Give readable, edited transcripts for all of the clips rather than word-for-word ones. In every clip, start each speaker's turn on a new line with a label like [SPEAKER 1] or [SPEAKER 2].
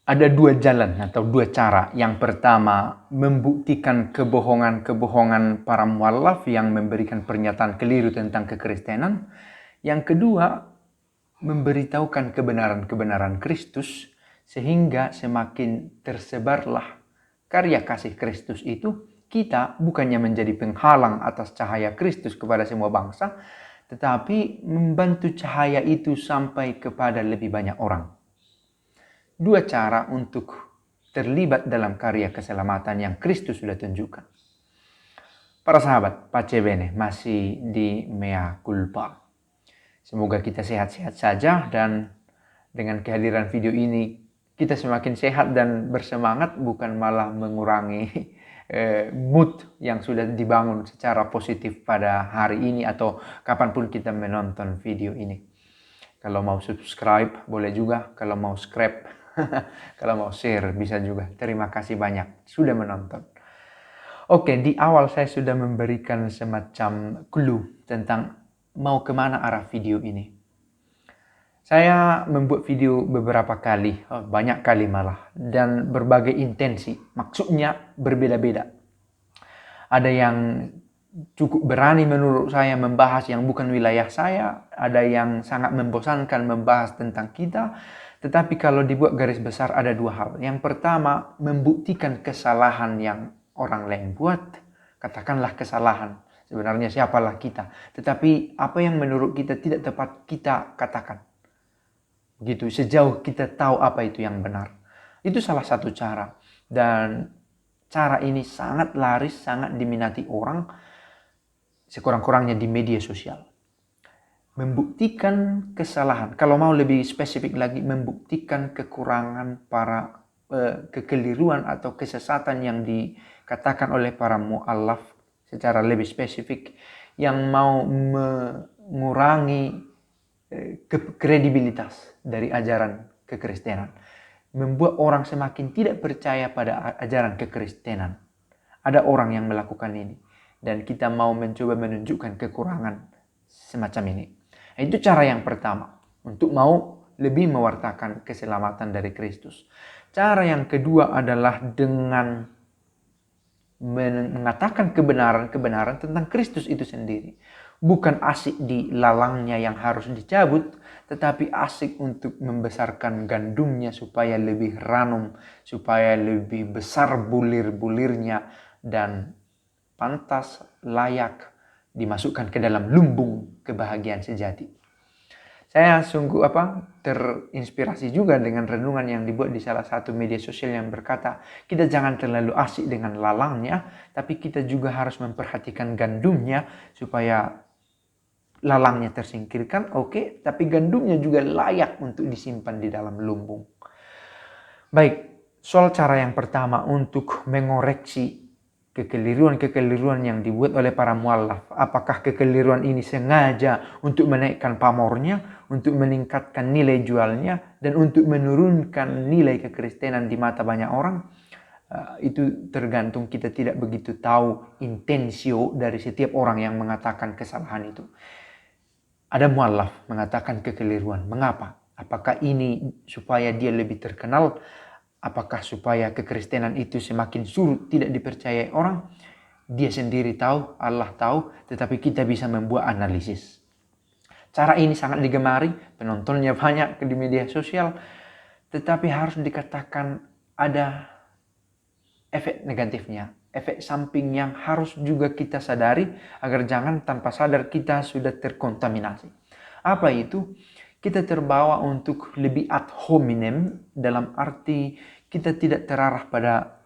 [SPEAKER 1] Ada dua jalan atau dua cara. Yang pertama, membuktikan kebohongan-kebohongan para mualaf yang memberikan pernyataan keliru tentang kekristenan. Yang kedua, memberitahukan kebenaran-kebenaran Kristus sehingga semakin tersebarlah karya kasih Kristus itu. Kita bukannya menjadi penghalang atas cahaya Kristus kepada semua bangsa, tetapi membantu cahaya itu sampai kepada lebih banyak orang. Dua cara untuk terlibat dalam karya keselamatan yang Kristus sudah tunjukkan. Para sahabat, pace bene, masih di mea culpa. Semoga kita sehat-sehat saja dan dengan kehadiran video ini kita semakin sehat dan bersemangat, bukan malah mengurangi mood yang sudah dibangun secara positif pada hari ini atau kapanpun kita menonton video ini. Kalau mau subscribe boleh juga, kalau mau subscribe, kalau mau share bisa juga. Terima kasih banyak sudah menonton. Oke, di awal saya sudah memberikan semacam clue tentang mau kemana arah video ini. Saya membuat video beberapa kali, banyak kali malah, dan berbagai intensi. Maksudnya berbeda-beda. Ada yang cukup berani menurut saya membahas yang bukan wilayah saya, ada yang sangat membosankan membahas tentang kita. Tetapi kalau dibuat garis besar ada dua hal. Yang pertama, membuktikan kesalahan yang orang lain buat. Katakanlah kesalahan. Sebenarnya siapalah kita. Tetapi apa yang menurut kita tidak tepat kita katakan. Begitu, sejauh kita tahu apa itu yang benar. Itu salah satu cara. Dan cara ini sangat laris, sangat diminati orang, sekurang-kurangnya di media sosial. Membuktikan kesalahan. Kalau mau lebih spesifik lagi, membuktikan kekurangan para kekeliruan atau kesesatan yang dikatakan oleh para mu'alaf secara lebih spesifik, yang mau mengurangi kredibilitas dari ajaran kekristenan, membuat orang semakin tidak percaya pada ajaran kekristenan. Ada orang yang melakukan ini dan kita mau mencoba menunjukkan kekurangan semacam ini. Itu cara yang pertama untuk mau lebih mewartakan keselamatan dari Kristus. Cara yang kedua adalah dengan mengatakan kebenaran-kebenaran tentang Kristus itu sendiri. Bukan asik di lalangnya yang harus dicabut, tetapi asik untuk membesarkan gandumnya supaya lebih ranum, supaya lebih besar bulir-bulirnya dan pantas, layak dimasukkan ke dalam lumbung kebahagiaan sejati. Saya sungguh terinspirasi juga dengan renungan yang dibuat di salah satu media sosial yang berkata, kita jangan terlalu asik dengan lalangnya, tapi kita juga harus memperhatikan gandumnya supaya lalangnya tersingkirkan, oke, tapi gandumnya juga layak untuk disimpan di dalam lumbung. Baik, soal cara yang pertama untuk mengoreksi kekeliruan-kekeliruan yang dibuat oleh para mualaf. Apakah kekeliruan ini sengaja untuk menaikkan pamornya, untuk meningkatkan nilai jualnya, dan untuk menurunkan nilai kekristenan di mata banyak orang? Itu tergantung, kita tidak begitu tahu intensio dari setiap orang yang mengatakan kesalahan itu. Ada mualaf mengatakan kekeliruan. Mengapa? Apakah ini supaya dia lebih terkenal? Apakah supaya kekristenan itu semakin surut, tidak dipercayai orang? Dia sendiri tahu, Allah tahu, tetapi kita bisa membuat analisis. Cara ini sangat digemari, penontonnya banyak di media sosial, tetapi harus dikatakan ada efek negatifnya, efek samping yang harus juga kita sadari agar jangan tanpa sadar kita sudah terkontaminasi. Apa itu? Kita terbawa untuk lebih ad hominem, dalam arti kita tidak terarah pada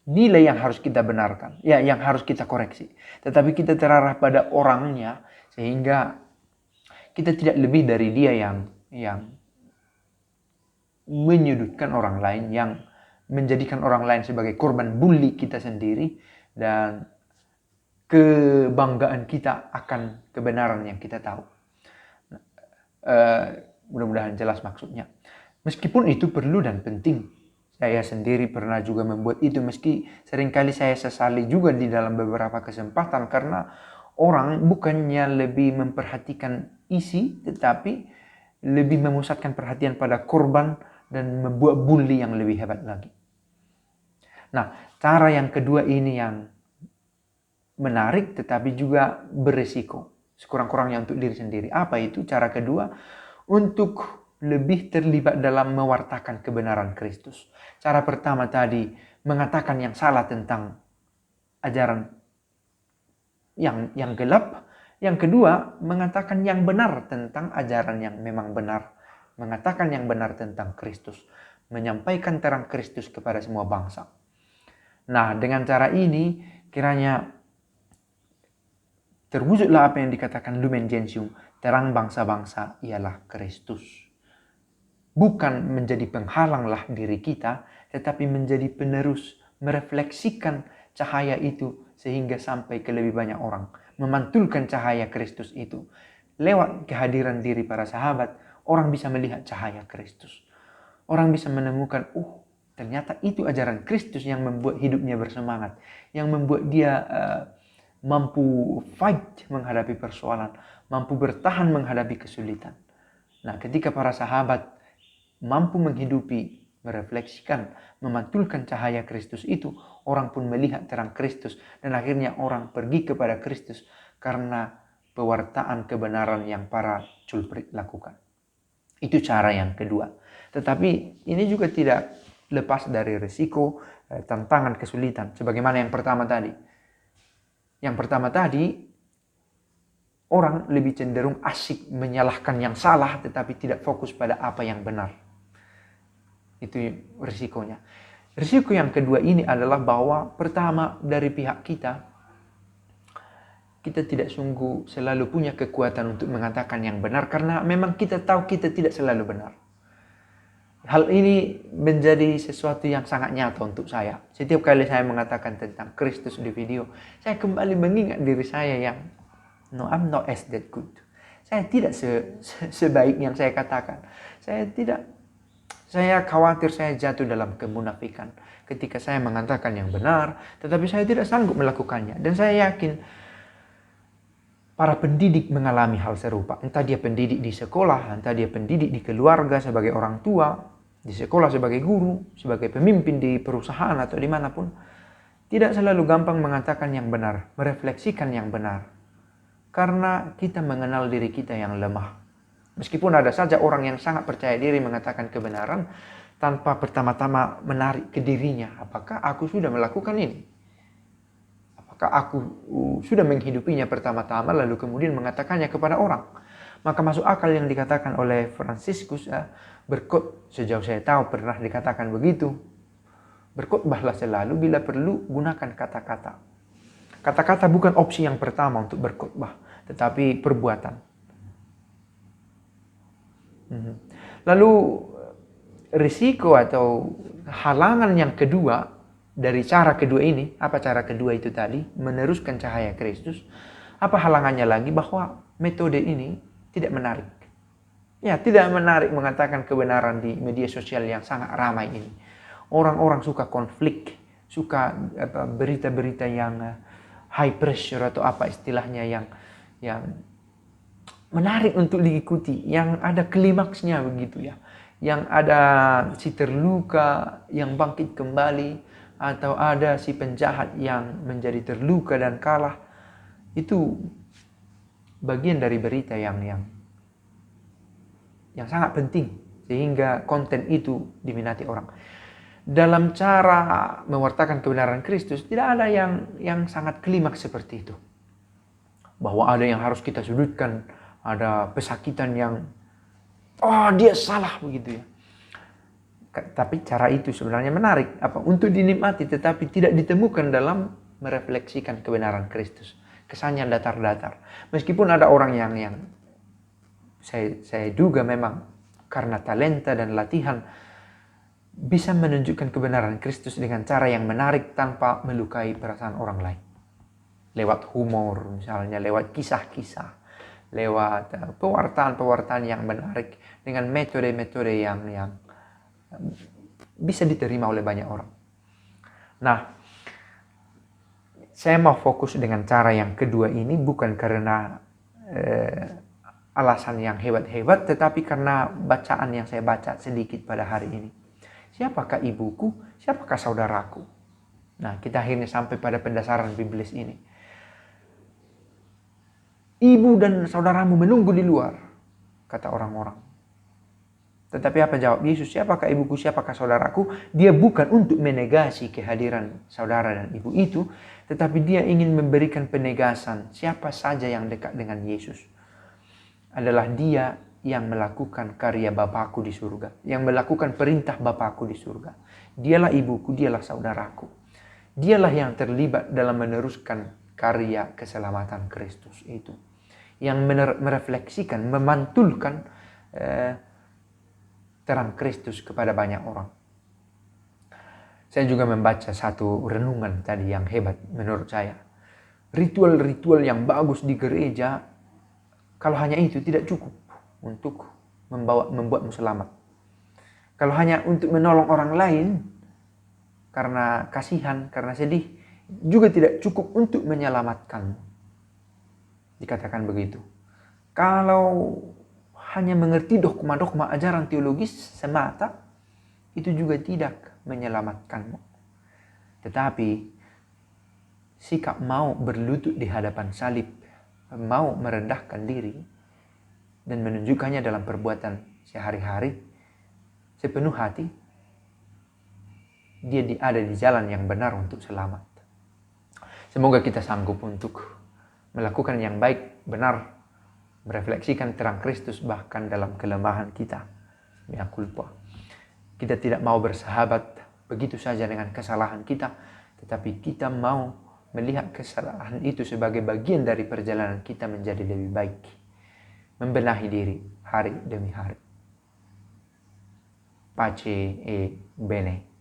[SPEAKER 1] nilai yang harus kita benarkan, ya, yang harus kita koreksi. Tetapi kita terarah pada orangnya, sehingga kita tidak lebih dari dia yang menyudutkan orang lain, yang menjadikan orang lain sebagai korban bully kita sendiri, dan kebanggaan kita akan kebenaran yang kita tahu. Mudah-mudahan jelas maksudnya. Meskipun itu perlu dan penting, saya sendiri pernah juga membuat itu, meski seringkali saya sesali juga di dalam beberapa kesempatan, karena orang bukannya lebih memperhatikan isi, tetapi lebih memusatkan perhatian pada korban dan membuat bully yang lebih hebat lagi. Nah, cara yang kedua ini yang menarik tetapi juga beresiko. Sekurang-kurangnya untuk diri sendiri. Apa itu cara kedua? Untuk lebih terlibat dalam mewartakan kebenaran Kristus. Cara pertama tadi mengatakan yang salah tentang ajaran yang gelap. Yang kedua, mengatakan yang benar tentang ajaran yang memang benar. Mengatakan yang benar tentang Kristus. Menyampaikan terang Kristus kepada semua bangsa. Nah, dengan cara ini kiranya terwujudlah apa yang dikatakan Lumen Gentium, terang bangsa-bangsa ialah Kristus. Bukan menjadi penghalanglah diri kita, tetapi menjadi penerus, merefleksikan cahaya itu sehingga sampai ke lebih banyak orang. Memantulkan cahaya Kristus itu. Lewat kehadiran diri para sahabat, orang bisa melihat cahaya Kristus. Orang bisa menemukan, ternyata itu ajaran Kristus yang membuat hidupnya bersemangat. Yang membuat dia mampu fight menghadapi persoalan, mampu bertahan menghadapi kesulitan. Nah, ketika para sahabat mampu menghidupi, merefleksikan, memantulkan cahaya Kristus itu, orang pun melihat terang Kristus dan akhirnya orang pergi kepada Kristus karena pewartaan kebenaran yang para culprit lakukan. Itu cara yang kedua. Tetapi ini juga tidak lepas dari risiko, tantangan, kesulitan. Sebagaimana yang pertama tadi. Yang pertama tadi, orang lebih cenderung asyik menyalahkan yang salah tetapi tidak fokus pada apa yang benar. Itu risikonya. Risiko yang kedua ini adalah bahwa pertama dari pihak kita tidak sungguh selalu punya kekuatan untuk mengatakan yang benar karena memang kita tahu kita tidak selalu benar. Hal ini menjadi sesuatu yang sangat nyata untuk saya. Setiap kali saya mengatakan tentang Kristus di video, saya kembali mengingat diri saya yang no, I'm not as that good. Saya tidak sebaik yang saya katakan. Saya khawatir saya jatuh dalam kemunafikan ketika saya mengatakan yang benar, tetapi saya tidak sanggup melakukannya. Dan saya yakin para pendidik mengalami hal serupa. Entah dia pendidik di sekolah, entah dia pendidik di keluarga sebagai orang tua, di sekolah sebagai guru, sebagai pemimpin di perusahaan atau dimanapun. Tidak selalu gampang mengatakan yang benar, merefleksikan yang benar. Karena kita mengenal diri kita yang lemah. Meskipun ada saja orang yang sangat percaya diri mengatakan kebenaran, tanpa pertama-tama menarik ke dirinya. Apakah aku sudah melakukan ini? Apakah aku sudah menghidupinya pertama-tama lalu kemudian mengatakannya kepada orang? Maka masuk akal yang dikatakan oleh Fransiskus, sejauh saya tahu pernah dikatakan begitu. Berkhotbahlah selalu, bila perlu gunakan kata-kata. Kata-kata bukan opsi yang pertama untuk berkhotbah, tetapi perbuatan. Lalu risiko atau halangan yang kedua dari cara kedua ini, apa cara kedua itu tadi? Meneruskan cahaya Kristus. Apa halangannya lagi? Bahwa metode ini tidak menarik. Ya, tidak menarik mengatakan kebenaran di media sosial yang sangat ramai ini. Orang-orang suka konflik, suka berita-berita yang high pressure atau apa istilahnya yang menarik untuk diikuti, yang ada klimaksnya begitu ya. Yang ada si terluka yang bangkit kembali atau ada si penjahat yang menjadi terluka dan kalah. Itu bagian dari berita yang sangat penting sehingga konten itu diminati orang. Dalam cara mewartakan kebenaran Kristus tidak ada yang sangat klimaks seperti itu. Bahwa ada yang harus kita sudutkan, ada pesakitan yang dia salah begitu ya. Tapi cara itu sebenarnya menarik untuk dinikmati tetapi tidak ditemukan dalam merefleksikan kebenaran Kristus. Kesannya datar-datar. Meskipun ada orang yang saya duga memang karena talenta dan latihan bisa menunjukkan kebenaran Kristus dengan cara yang menarik tanpa melukai perasaan orang lain. Lewat humor misalnya, lewat kisah-kisah, lewat pewartaan-pewartaan yang menarik dengan metode-metode yang bisa diterima oleh banyak orang. Nah, saya mau fokus dengan cara yang kedua ini bukan karena alasan yang hebat-hebat, tetapi karena bacaan yang saya baca sedikit pada hari ini. Siapakah ibuku? Siapakah saudaraku? Nah, kita akhirnya sampai pada pendasaran biblis ini. Ibu dan saudaramu menunggu di luar, kata orang-orang. Tetapi apa jawab Yesus? Siapakah ibuku, siapakah saudaraku? Dia bukan untuk menegasi kehadiran saudara dan ibu itu, tetapi dia ingin memberikan penegasan siapa saja yang dekat dengan Yesus adalah dia yang melakukan karya Bapakku di surga, yang melakukan perintah Bapakku di surga. Dialah ibuku, dialah saudaraku. Dialah yang terlibat dalam meneruskan karya keselamatan Kristus itu, yang merefleksikan, memantulkan terang Kristus kepada banyak orang. Saya juga membaca satu renungan tadi yang hebat menurut saya. Ritual-ritual yang bagus di gereja, kalau hanya itu tidak cukup untuk membuatmu selamat. Kalau hanya untuk menolong orang lain karena kasihan, karena sedih, juga tidak cukup untuk menyelamatkanmu. Dikatakan begitu. Kalau hanya mengerti dogma-dogma ajaran teologis semata, itu juga tidak menyelamatkanmu. Tetapi sikap mau berlutut di hadapan salib, mau merendahkan diri, dan menunjukkannya dalam perbuatan sehari-hari, sepenuh hati, dia ada di jalan yang benar untuk selamat. Semoga kita sanggup untuk melakukan yang baik, benar, merefleksikan terang Kristus bahkan dalam kelemahan kita. Mea culpa. Kita tidak mau bersahabat begitu saja dengan kesalahan kita, tetapi kita mau melihat kesalahan itu sebagai bagian dari perjalanan kita menjadi lebih baik. Membenahi diri hari demi hari. Pace e bene.